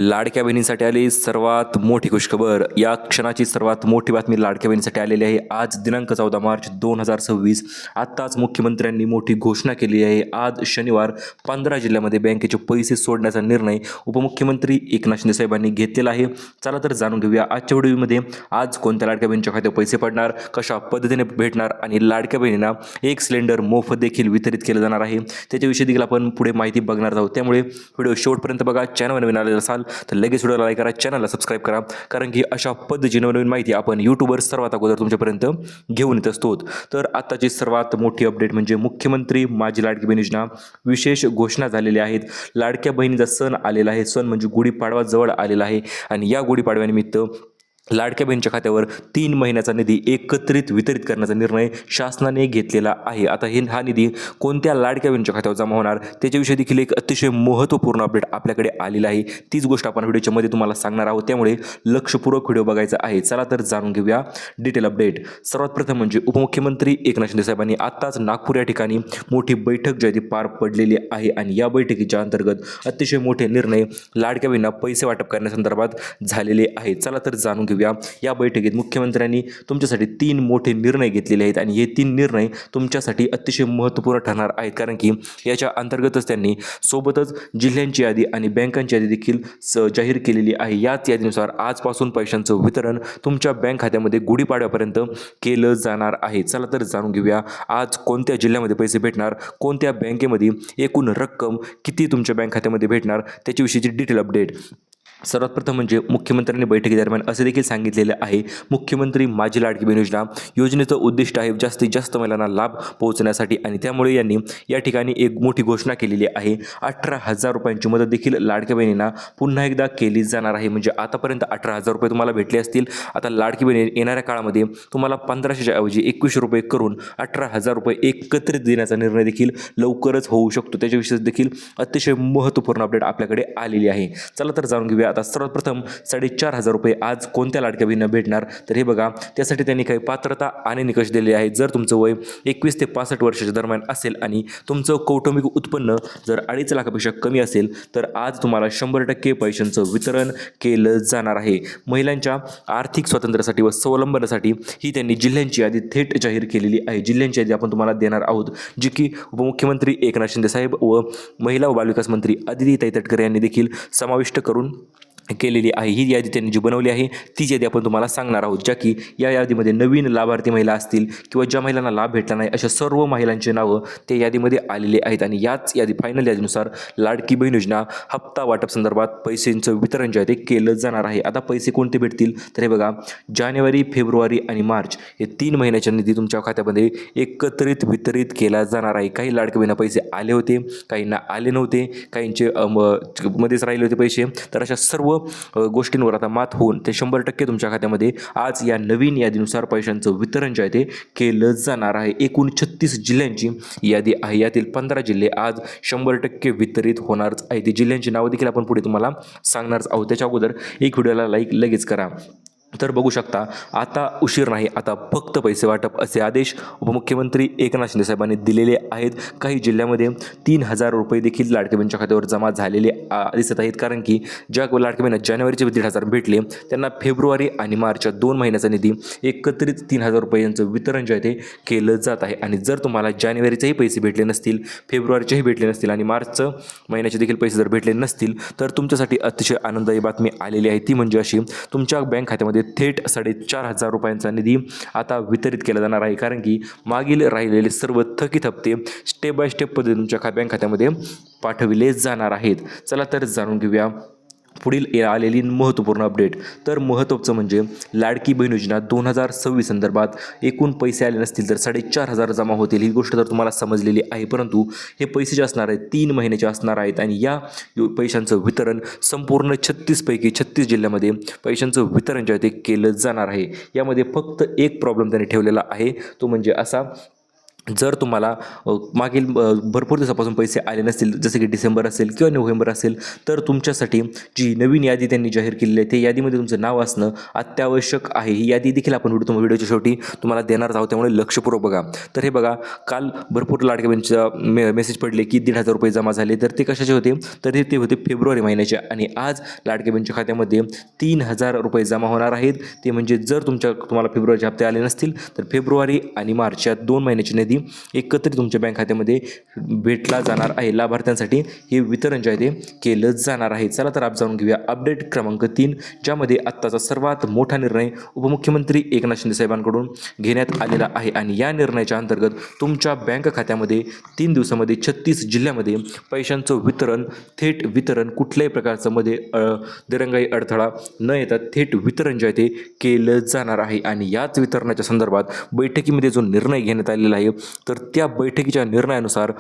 लाडक्या बहिणींसाठी आली सर्वात मोठी खुशखबर. या क्षणाची सर्वात मोठी बातमी लाडक्या बहिणींसाठी आलेली आहे. आज दिनांक 14 मार्च 2026. आत्ताच मुख्यमंत्र्यांनी मोठी घोषणा केली आहे. आज शनिवार 15 जिल्ह्यामध्ये बँकेचे पैसे सोडण्याचा निर्णय उपमुख्यमंत्री एकनाथ शिंदे साहेबांनी घेतलेला आहे. चला तर जाणून घेऊया आजच्या व्हिडिओमध्ये आज कोणत्या लाडक्या बहिणीच्या खात्यावर पैसे पडणार, कशा पद्धतीने भेटणार आणि लाडक्या बहिणींना एक सिलेंडर मोफत देखील वितरित केलं जाणार आहे. त्याच्याविषयी देखील आपण पुढे माहिती बघणार आहोत. त्यामुळे व्हिडिओ शेवटपर्यंत बघा. चॅनलवर नवीन आलेला असाल तर लगेच व्हिडिओला लाईक करा, चॅनलला सबस्क्राईब करा, कारण की अशा पद्धतीची नवीन माहिती आपण यूट्यूबवर सर्वात अगोदर तुमच्यापर्यंत घेऊन येत असतो. तर आताची सर्वात मोठी अपडेट म्हणजे मुख्यमंत्री माझी लाडकी बहीण योजना विशेष घोषणा झालेल्या आहेत. लाडक्या बहिणीचा सण आलेला आहे. सण म्हणजे गुढीपाडवा जवळ आलेला आहे आणि या गुढीपाडव्यानिमित्त लाडक्या बहिणीच्या खात्यावर 3 महिन्याचा निधी एकत्रित वितरित करण्याचा निर्णय शासनाने घेतलेला आहे. आता हा निधी कोणत्या लाडक्या बहिणीच्या खात्यावर जमा होणार त्याच्याविषयी देखील एक अतिशय महत्त्वपूर्ण अपडेट आपल्याकडे आलेला आहे. तीच गोष्ट आपण व्हिडिओच्या मध्ये तुम्हाला सांगणार आहोत, त्यामुळे लक्षपूर्वक व्हिडिओ बघायचा आहे. चला तर जाणून घेऊया डिटेल अपडेट. सर्वात प्रथम म्हणजे उपमुख्यमंत्री एकनाथ शिंदे साहेबांनी आत्ताच नागपूर या ठिकाणी मोठी बैठक जी आहे ती पार पडलेली आहे आणि या बैठकीच्या अंतर्गत अतिशय मोठे निर्णय लाडक्या बहिणींना पैसे वाटप करण्यासंदर्भात झालेले आहेत. चला तर जाणून घेऊया. या बैठकीत मुख्यमंत्र्यांनी तुमच्यासाठी 3 मोठे निर्णय घेतलेले आहेत आणि हे 3 निर्णय तुमच्यासाठी अतिशय महत्त्वपूर्ण ठरणार आहेत, कारण की याच्या अंतर्गतच त्यांनी सोबतच जिल्ह्यांची यादी आणि बँकांची यादी देखील जाहीर केलेली आहे. याच यादीनुसार आजपासून पैशांचं वितरण तुमच्या बँक खात्यामध्ये गुढीपाडव्यापर्यंत केलं जाणार आहे. चला तर जाणून घेऊया आज कोणत्या जिल्ह्यामध्ये पैसे भेटणार, कोणत्या बँकेमध्ये एकूण रक्कम किती तुमच्या बँक खात्यामध्ये भेटणार त्याच्याविषयीची डिटेल अपडेट. सर्वात प्रथम म्हणजे मुख्यमंत्र्यांनी बैठकीदरम्यान असे देखील सांगितलेले आहे, मुख्यमंत्री माझी लाडकी बहीण योजनेचं उद्दिष्ट आहे जास्तीत जास्त महिलांना लाभ पोहोचण्यासाठी आणि त्यामुळे यांनी या ठिकाणी एक मोठी घोषणा केलेली आहे. 18,000 रुपयांची मदत देखील लाडक्या बहिणींना पुन्हा एकदा केली जाणार आहे. म्हणजे आतापर्यंत 18,000 रुपये तुम्हाला भेटले असतील. आता लाडकी बहीण येणाऱ्या काळामध्ये तुम्हाला 1500च्या ऐवजी 2100 रुपये करून 18,000 रुपये एकत्रित देण्याचा निर्णय देखील लवकरच होऊ शकतो. त्याच्याविषयी देखील अतिशय महत्त्वपूर्ण अपडेट आपल्याकडे आलेली आहे. चला तर जाणून घेऊया. आता सर्वात प्रथम 4,500 रुपये आज कोणत्या लाडक्या बहिणींना भेटणार तर हे बघा. त्यासाठी त्यांनी काही पात्रता आणि निकष दिलेले आहेत. जर तुमचं वय 21 ते 65 वर्षाच्या दरम्यान असेल आणि तुमचं कौटुंबिक उत्पन्न जर 2.5 लाखापेक्षा कमी असेल तर आज तुम्हाला 100% पैशांचं वितरण केलं जाणार आहे. महिलांच्या आर्थिक स्वातंत्र्यासाठी व स्वावलंबनासाठी ही त्यांनी जिल्ह्यांची यादी थेट जाहीर केलेली आहे. जिल्ह्यांची यादी आपण तुम्हाला देणार आहोत, जी की उपमुख्यमंत्री एकनाथ शिंदे साहेब व महिला व बालविकास मंत्री अदिती तटकरे यांनी देखील समाविष्ट करून केलेली आहे. ही यादी त्यांनी जी बनवली आहे तीच यादी आपण तुम्हाला सांगणार आहोत, ज्या की या यादीमध्ये नवीन लाभार्थी महिला असतील किंवा ज्या महिलांना लाभ भेटला नाही अशा सर्व महिलांची नावं त्या यादीमध्ये आलेली आहेत. आणि याच यादी फायनल यादीनुसार लाडकी बहीण योजना हप्ता वाटप संदर्भात पैशांचं वितरण जे आहे ते केलं जाणार आहे. आता पैसे कोणते भेटतील तर हे बघा, जानेवारी, फेब्रुवारी आणि मार्च हे 3 महिन्याच्या निधी तुमच्या खात्यामध्ये एकत्रित वितरित केला जाणार आहे. काही लाडक्या बहिणींना पैसे आले होते, काहींना आले नव्हते, काहींचे मध्येच राहिले होते पैसे. तर अशा सर्व गोष्टींवर आता मात होऊन ते 100% तुमच्या खात्यामध्ये आज या नवीन यादीनुसार पैशांचं वितरण जे आहे ते केलं जाणार आहे. एकूण 36 जिल्ह्यांची यादी आहे. यातील 15 जिल्हे आज 100% वितरित होणारच आहे. ती जिल्ह्यांची नावं देखील आपण पुढे तुम्हाला सांगणारच आहोत. त्याच्या अगोदर एक व्हिडिओला लाईक लगेच करा. तर बघू शकता आता उशीर नाही, आता फक्त पैसे वाटप असे आदेश उपमुख्यमंत्री एकनाथ शिंदे साहेबांनी दिलेले आहेत. काही जिल्ह्यामध्ये 3,000 रुपये देखील लाडक्या बहिणीच्या खात्यावर जमा झालेले दिसत आहेत, कारण की ज्या लाडक्या बहिणींना जानेवारीचे 1,500 भेटले त्यांना फेब्रुवारी आणि मार्चच्या 2 महिन्याचा निधी एकत्रित 3,000 रुपयांचं वितरण जे आहे ते केलं जात आहे. आणि जर तुम्हाला जानेवारीचेही पैसे भेटले नसतील, फेब्रुवारीचेही भेटले नसतील आणि मार्च महिन्याचे देखील पैसे जर भेटले नसतील तर तुमच्यासाठी अतिशय आनंददायी बातमी आलेली आहे. ती म्हणजे अशी, तुमच्या बँक खात्यामध्ये थेट 4,500 रुपयांचा निधी आता वितरित केला जाणार आहे, कारण की मागील राहिलेले सर्व थकीत हप्ते स्टेप बाय स्टेप पद्धतीने तुमच्या बँक खात्यामध्ये पाठविले जाणार आहेत. चला तर जाणून घेऊया पुढील आलेली महत्त्वपूर्ण अपडेट. तर महत्त्वाचं म्हणजे लाडकी बहीण योजना 2026 संदर्भात एकूण पैसे आले नसतील तर 4,500 जमा होतील. ही गोष्ट तर तुम्हाला समजलेली आहे, परंतु हे पैसे जे असणार आहेत 3 महिन्याचे असणार आहेत आणि या पैशांचं वितरण संपूर्ण 36 पैकी 36 जिल्ह्यामध्ये पैशांचं वितरण जे आहे ते केलं जाणार आहे. यामध्ये फक्त एक प्रॉब्लेम त्यांनी ठेवलेला आहे, तो म्हणजे असा जर तुम्हाला मागील भरपूर दिवसापासून पैसे आले नसतील, जसे की डिसेंबर असेल किंवा नोव्हेंबर असेल, तर तुमच्यासाठी जी नवीन यादी त्यांनी जाहीर केलेली आहे, त्या यादीमध्ये तुमचं नाव असणं अत्यावश्यक आहे. ही यादी देखील आपण व्हिडिओच्या शेवटी तुम्हाला देणार आहोत, त्यामुळे लक्षपूर्वक बघा. तर हे बघा, काल भरपूर लाडक्या बहिणीचा मेसेज पडले की ₹1,500 जमा झाले. तर ते कशाचे होते? तर ते होते फेब्रुवारी महिन्याचे, आणि आज लाडक्या बहिणीच्या खात्यामध्ये ₹3,000 जमा होणार आहेत. ते म्हणजे जर तुम्हाला फेब्रुवारीचे हप्ते आले नसतील, तर फेब्रुवारी आणि मार्च या 2 महिन्याची निधी एकत्रित तुमच्या बँक खात्यामध्ये भेटला जाणार आहे. लाभार्थ्यांसाठी हे वितरण जे आहे ते केलं जाणार आहे. चला तर आपण जाणून घेऊया अपडेट क्रमांक 3, ज्यामध्ये आत्ताचा सर्वात मोठा निर्णय उपमुख्यमंत्री एकनाथ शिंदे साहेबांकडून घेण्यात आलेला आहे. आणि या निर्णयाच्या अंतर्गत तुमच्या बँक खात्यामध्ये 3 दिवसामध्ये 36 जिल्ह्यामध्ये पैशांचं वितरण, थेट वितरण, कुठल्याही प्रकारचं मध्ये दिरंगाई अडथळा न येता थेट वितरण जे आहे ते केलं जाणार आहे. आणि याच वितरणाच्या संदर्भात बैठकीमध्ये जो निर्णय घेण्यात आलेला आहे, तर त्या बैठकीच्या निर्णयानुसार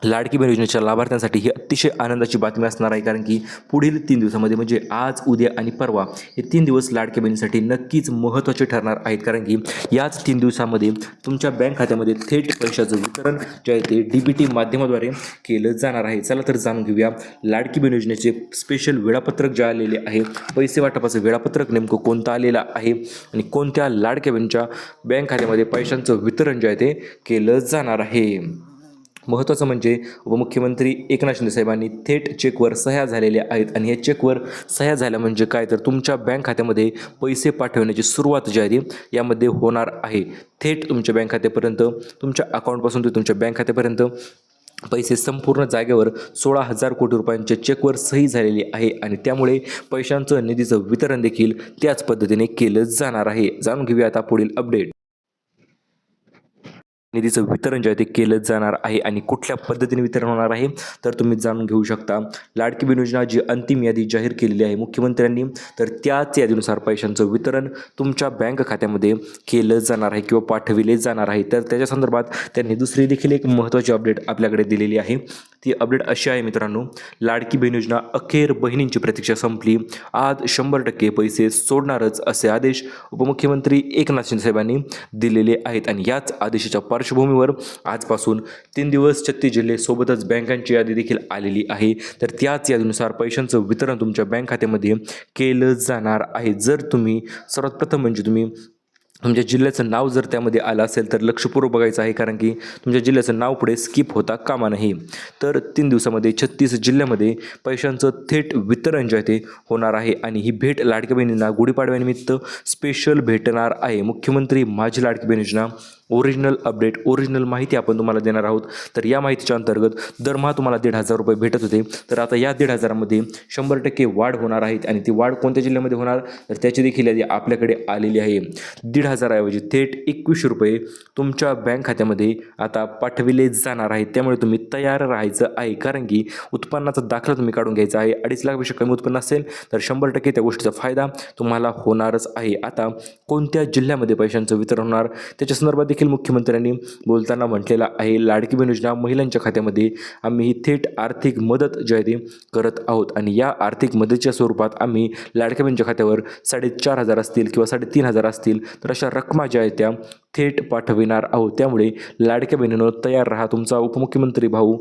लाडकी बहीण योजनेच्या लाभार्थ्यांसाठी ही अतिशय आनंदाची बातमी असणार आहे. कारण की पुढील 3 दिवसामध्ये म्हणजे आज, उद्या आणि परवा हे 3 दिवस लाडकी बहिणीसाठी नक्कीच महत्त्वाचे ठरणार आहेत. कारण की याच 3 दिवसामध्ये तुमच्या बँक खात्यामध्ये थेट पैशाचं वितरण जे आहे ते DBT माध्यमाद्वारे केलं जाणार आहे. चला तर जाणून घेऊया लाडकी बहीण योजनेचे स्पेशल वेळापत्रक जे आलेले आहे, पैसे वाटपाचं वेळापत्रक नेमकं कोणतं आलेलं आहे आणि कोणत्या लाडक्या बहिणीच्या बँक खात्यामध्ये पैशांचं वितरण जे आहे ते केलं जाणार आहे. महत्त्वाचं म्हणजे उपमुख्यमंत्री एकनाथ शिंदे साहेबांनी थेट चेकवर सह्या झालेल्या आहेत. आणि या चेकवर सह्या झाल्या म्हणजे काय, तर तुमच्या बँक खात्यामध्ये पैसे पाठवण्याची सुरुवात जी आहे यामध्ये होणार आहे. थेट तुमच्या बँक खात्यापर्यंत, तुमच्या अकाउंटपासून ते तुमच्या बँक खात्यापर्यंत पैसे संपूर्ण जागेवर 16,000 कोटी रुपयांच्या चेकवर सही झालेली आहे. आणि त्यामुळे पैशांचं निधीचं वितरण देखील त्याच पद्धतीने केलं जाणार आहे. जाणून घेऊया आता पुढील अपडेट. निधीचं वितरण जे आहे ते केलं जाणार आहे. आणि कुठल्या पद्धतीने वितरण होणार आहे तर तुम्ही जाणून घेऊ शकता. लाडकी बहीण योजना जी अंतिम यादी जाहीर केलेली आहे मुख्यमंत्र्यांनी, तर त्याच यादीनुसार पैशांचं वितरण तुमच्या बँक खात्यामध्ये केलं जाणार आहे किंवा पाठविले जाणार आहे. तर त्याच्या संदर्भात त्यांनी दुसरी देखील एक महत्त्वाची अपडेट आपल्याकडे दिलेली आहे. ती अपडेट अशी आहे मित्रांनो, लाडकी बहीण योजना अखेर बहिणींची प्रतीक्षा संपली, आज 100% पैसे सोडणारच असे आदेश उपमुख्यमंत्री एकनाथ शिंदे साहेबांनी दिलेले आहेत. आणि याच आदेशाच्या पार्श्वभूमीवर आजपासून 3 दिवस 36 जिल्हे सोबतच बँकांची यादी देखील आलेली आहे. तर त्याच यादीनुसार पैशांचं वितरण तुमच्या बँक खात्यामध्ये केलं जाणार आहे. जर तुम्ही सर्वात प्रथम म्हणजे तुम्ही तुमच्या जिल्ह्याचं नाव जर त्यामध्ये आलं असेल तर लक्षपूर्वक बघायचं आहे. कारण की तुमच्या जिल्ह्याचं नाव पुढे स्किप होता कामा नये. तर 3 दिवसामध्ये 36 जिल्ह्यामध्ये पैशांचं थेट वितरण जे आहे ते होणार आहे. आणि ही भेट लाडक्या बहिणींना गुढीपाडव्यानिमित्त स्पेशल भेटणार आहे. मुख्यमंत्री माझी लाडकी बहीण योजना ओरिजिनल अपडेट, ओरिजिनल माहिती आपण तुम्हाला देणार आहोत. तर या माहितीच्या अंतर्गत दरमहा तुम्हाला ₹1,500 भेटत होते, तर आता या 1,500मध्ये 100% वाढ होणार आहेत. आणि ती वाढ कोणत्या जिल्ह्यामध्ये होणार तर त्याची देखील यादी आपल्याकडे आलेली आहे. 1,500 ऐवजी थेट ₹21 तुमच्या बँक खात्यामध्ये आता पाठविले जाणार आहेत. त्यामुळे तुम्ही तयार राहायचं आहे. कारण की उत्पन्नाचा दाखला तुम्ही काढून घ्यायचा आहे. 2.5 लाखापेक्षा कमी उत्पन्न असेल तर 100% त्या गोष्टीचा फायदा तुम्हाला होणारच आहे. आता कोणत्या जिल्ह्यामध्ये पैशांचं वितरण होणार त्याच्या संदर्भात देखील मुख्यमंत्र्यांनी बोलताना म्हटलेलं आहे. लाडकी बहीण योजना महिलांच्या खात्यामध्ये आम्ही ही थेट आर्थिक मदत जी आहे ती करत आहोत. आणि या आर्थिक मदतीच्या स्वरूपात आम्ही लाडक्या बहिणीच्या खात्यावर 4,500 असतील किंवा 3,500 असतील तर अशा रकमा ज्या आहेत त्या थेट पाठविणार आहोत. त्यामुळे लाडक्या बहिणींनो तयार राहा. तुमचा उपमुख्यमंत्री भाऊ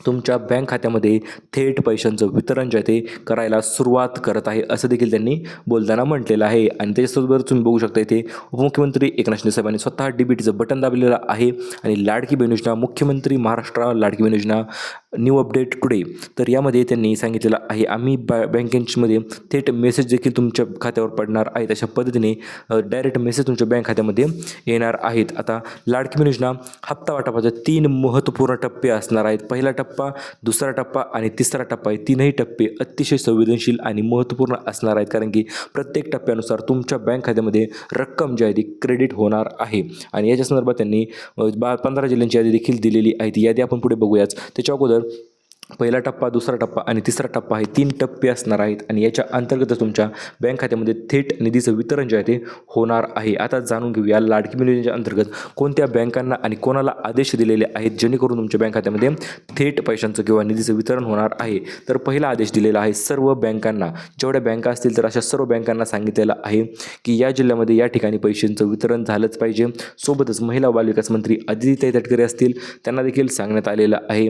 तुमच्या बँक खात्यामध्ये थेट पैशांचं वितरण जे आहे ते करायला सुरुवात करत आहे, असं देखील त्यांनी बोलताना म्हटलेलं आहे. आणि त्याच्यासोबत तुम्ही बघू शकता इथे उपमुख्यमंत्री एकनाथ शिंदे साहेबांनी स्वतः DBTचं बटन दाबलेलं आहे. आणि लाडकी बहीण योजना मुख्यमंत्री महाराष्ट्र लाडकी बहीण योजना न्यू अपडेट टुडे, तर यामध्ये त्यांनी सांगितलेलं आहे आम्ही बँकेमध्ये थेट मेसेज देखील तुमच्या खात्यावर पडणार आहेत. अशा पद्धतीने डायरेक्ट मेसेज तुमच्या बँक खात्यामध्ये येणार आहेत. आता लाडकी बहीण योजना हप्ता वाटपाचे 3 महत्त्वपूर्ण टप्पे असणार आहेत. पहिला टप्पा, दुसरा टप्पा आणि तिसरा टप्पा, हे 3ही टप्पे अतिशय संवेदनशील आणि महत्त्वपूर्ण असणार आहेत. कारण की प्रत्येक टप्प्यानुसार तुमच्या बँक खात्यामध्ये रक्कम जी आहे ती क्रेडिट होणार आहे. आणि याच्या संदर्भात त्यांनी 15 जिल्ह्यांची यादी देखील दिलेली आहे. ती यादी आपण पुढे बघूयाच. त्याच्या अगोदर पहिला टप्पा, दुसरा टप्पा आणि तिसरा टप्पा हे 3 टप्पे असणार आहेत आणि याच्या अंतर्गतच तुमच्या बँक खात्यामध्ये थेट निधीचं वितरण जे आहे ते होणार आहे. आता जाणून घेऊया लाडकी बहीण योजनेच्या अंतर्गत कोणत्या बँकांना आणि कोणाला आदेश दिलेले आहेत जेणेकरून तुमच्या बँक खात्यामध्ये थेट पैशांचं किंवा निधीचं वितरण होणार आहे. तर पहिला आदेश दिलेला आहे सर्व बँकांना. जेवढ्या बँका असतील तर अशा सर्व बँकांना सांगितलेलं आहे की या जिल्ह्यामध्ये या ठिकाणी पैशांचं वितरण झालंच पाहिजे. सोबतच महिला व बालविकास मंत्री आदिती तटकरे असतील त्यांना देखील सांगण्यात आलेलं आहे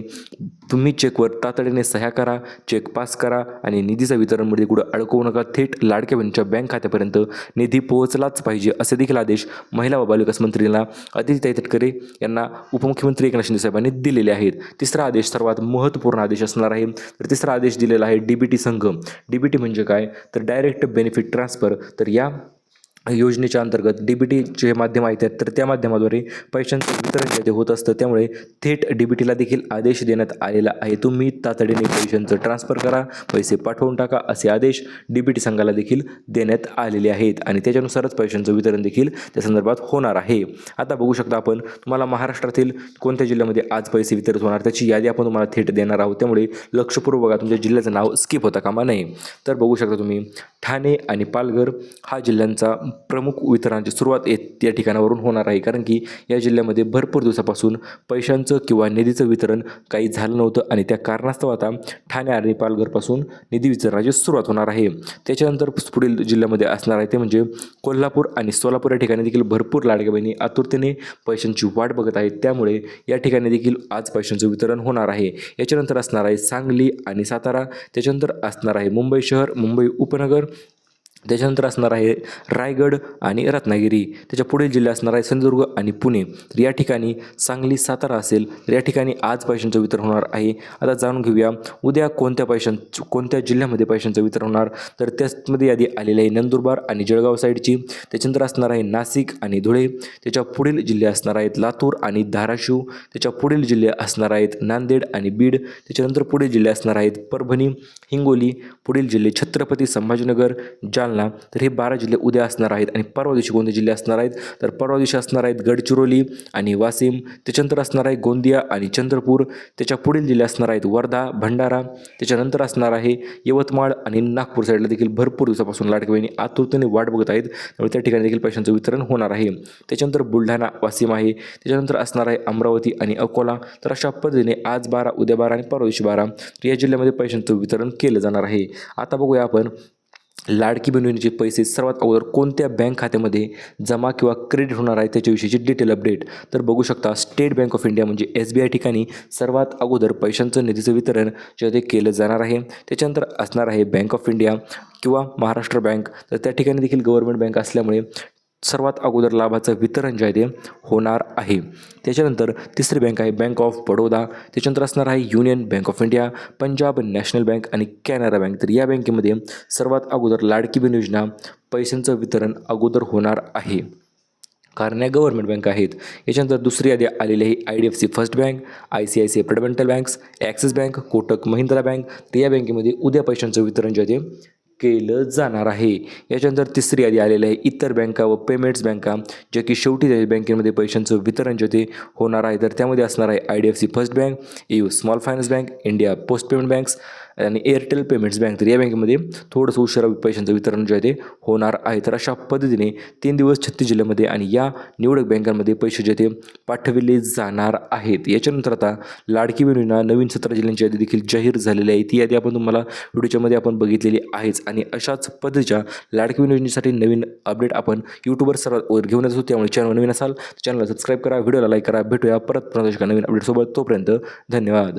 तुम्ही चेकवर तातडीने सह्या करा, चेक पास करा आणि निधीचं वितरणमध्ये कुठं अडकवू नका. थेट लाडक्या बहिणीच्या बँक खात्यापर्यंत निधी पोहोचलाच पाहिजे असे देखील आदेश महिला व बालविकास मंत्रीला आदिती तटकरे यांना उपमुख्यमंत्री एकनाथ शिंदे साहेबांनी दिलेले आहेत. तिसरा आदेश सर्वात महत्त्वपूर्ण आदेश असणार आहे. तर तिसरा आदेश दिलेला आहे DBT संघ. DBT म्हणजे काय तर डायरेक्ट बेनिफिट ट्रान्सफर. तर या योजनेच्या अंतर्गत DBTचे माध्यम आहेत तर त्या माध्यमाद्वारे पैशांचं वितरण जे ते होत असतं. त्यामुळे थेट DBTला देखील आदेश देण्यात आलेला आहे तुम्ही तातडीने पैशांचं ट्रान्सफर करा, पैसे पाठवून टाका असे आदेश DBT संघाला देखील देण्यात आलेले आहेत आणि त्याच्यानुसारच पैशांचं वितरण देखील त्या संदर्भात होणार आहे. आता बघू शकता आपण तुम्हाला महाराष्ट्रातील कोणत्या जिल्ह्यामध्ये आज पैसे वितरित होणार त्याची यादी आपण तुम्हाला थेट देणार आहोत. त्यामुळे लक्षपूर्वक बघा, तुमच्या जिल्ह्याचं नाव स्किप होता कामा नये. तर बघू शकता तुम्ही ठाणे आणि पालघर हा जिल्ह्यांचा प्रमुख वितरणाची सुरुवात या ठिकाणावरून होणार आहे. कारण की या जिल्ह्यामध्ये भरपूर दिवसापासून पैशांचं किंवा निधीचं वितरण काही झालं नव्हतं आणि त्या कारणास्तव आता ठाणे आणि पालघरपासून निधी वितरणाची सुरुवात होणार आहे. त्याच्यानंतर पुढील जिल्ह्यामध्ये असणार आहे ते म्हणजे कोल्हापूर आणि सोलापूर या ठिकाणी देखील भरपूर लाडक्या बहिणी आतुरतेने पैशांची वाट बघत आहेत. त्यामुळे या ठिकाणी देखील आज पैशांचं वितरण होणार आहे. याच्यानंतर असणार आहे सांगली आणि सातारा. त्याच्यानंतर असणार आहे मुंबई शहर, मुंबई उपनगर. त्याच्यानंतर असणार आहे रायगड आणि रत्नागिरी. त्याच्या पुढील जिल्हे असणार आहे सिंधुदुर्ग आणि पुणे. तर या ठिकाणी सांगली, सातारा असेल तर या ठिकाणी आज पैशांचं वितरण होणार आहे. आता जाणून घेऊया उद्या कोणत्या जिल्ह्यामध्ये पैशांचं वितरण होणार. तर त्यामध्ये यादी आलेली आहे नंदुरबार आणि जळगाव साईडची. त्याच्यानंतर असणार आहे नाशिक आणि धुळे. त्याच्या पुढील जिल्हे असणार आहेत लातूर आणि धाराशिव. त्याच्या पुढील जिल्हे असणार आहेत नांदेड आणि बीड. त्याच्यानंतर पुढील जिल्हे असणार आहेत परभणी, हिंगोली. पुढील जिल्हे छत्रपती संभाजीनगर, जालना. तर हे 12 जिल्हे उद्या असणार आहेत. आणि परवा दिवशी कोणते जिल्हे असणार आहेत तर परवा दिवशी असणार आहेत गडचिरोली आणि वाशिम. त्याच्यानंतर असणार आहे गोंदिया आणि चंद्रपूर. त्याच्या पुढील जिल्हे असणार आहेत वर्धा, भंडारा. त्याच्यानंतर असणार आहे यवतमाळ आणि नागपूर साईडला देखील भरपूर दिवसापासून लाडक्या बहिणी आतुरतेने वाट बघत आहेत. त्यामुळे त्या ठिकाणी देखील पैशांचं वितरण होणार आहे. त्याच्यानंतर बुलढाणा, वाशिम आहे. त्याच्यानंतर असणार आहे अमरावती आणि अकोला. तर अशा पद्धतीने आज 12, उद्या 12 आणि परवा दिवशी 12 तर या जिल्ह्यामध्ये पैशांचं वितरण केलं जाणार आहे. आता बघूया आपण लाडकी बहीण योजनेचे पैसे सर्वात अगोदर कोणत्या बँक खात्यामध्ये जमा किंवा क्रेडिट होणार आहे त्याच्याविषयीची डिटेल अपडेट. तर बघू शकता स्टेट बँक ऑफ इंडिया म्हणजे SBI ठिकाणी सर्वात अगोदर पैशांचं निधीचं वितरण जे ते केलं जाणार आहे. त्याच्यानंतर असणार आहे बँक ऑफ इंडिया किंवा महाराष्ट्र बँक. तर त्या ठिकाणी देखील गव्हर्नमेंट बँक असल्यामुळे सर्वात अगोदर लाभाचं वितरण जे आहे ते होणार आहे. त्याच्यानंतर तिसरी बँक आहे बँक ऑफ बडोदा. त्याच्यानंतर असणार आहे union bank of India, Punjab national bank आणि कॅनरा बँक. तर या बँकेमध्ये सर्वात अगोदर लाडकी बहीण योजना पैशांचं वितरण अगोदर होणार आहे कारण या गव्हर्नमेंट बँक आहेत. याच्यानंतर दुसरी यादी आलेली आहे IDFC first bank, ICICI prudential banks, axis bank, Kotak Mahindra bank. तर या बँकेमध्ये उद्या पैशांचं वितरण जे आहे ते केलं जाणार आहे. याच्यानंतर तिसरी यादी आलेली आहे इतर बँका व पेमेंट्स बँका जे की शेवटी बँकेमध्ये पैशांचं वितरण जे ते होणार आहे. तर त्यामध्ये असणार आहे IDFC first bank, EU small finance bank, India post payment banks आणि एअरटेल पेमेंट्स बँक. तर या बँकेमध्ये थोडंसं उशिरा पैशांचं वितरण जे आहे ते होणार आहे. तर अशा पद्धतीने 3 दिवस 36 जिल्ह्यामध्ये आणि या निवडक बँकांमध्ये पैसे जे ते पाठविले जाणार आहेत. याच्यानंतर आता लाडकी बहीण योजना नवीन 17 जिल्ह्यांची यादी देखील जाहीर झालेली आहे. ती यादी आपण तुम्हाला व्हिडिओच्यामध्ये आपण बघितलेली आहेच. आणि अशाच पद्धतीच्या लाडकी बहीण योजनेसाठी नवीन अपडेट आपण यूट्यूबवर सर्वात घेऊन येत असतो. त्यामुळे चॅनल नवीन असाल चॅनलला सबस्क्राईब करा, व्हिडिओला लाईक करा. भेटूया परत नवीन अपडेटसोबत. तोपर्यंत धन्यवाद.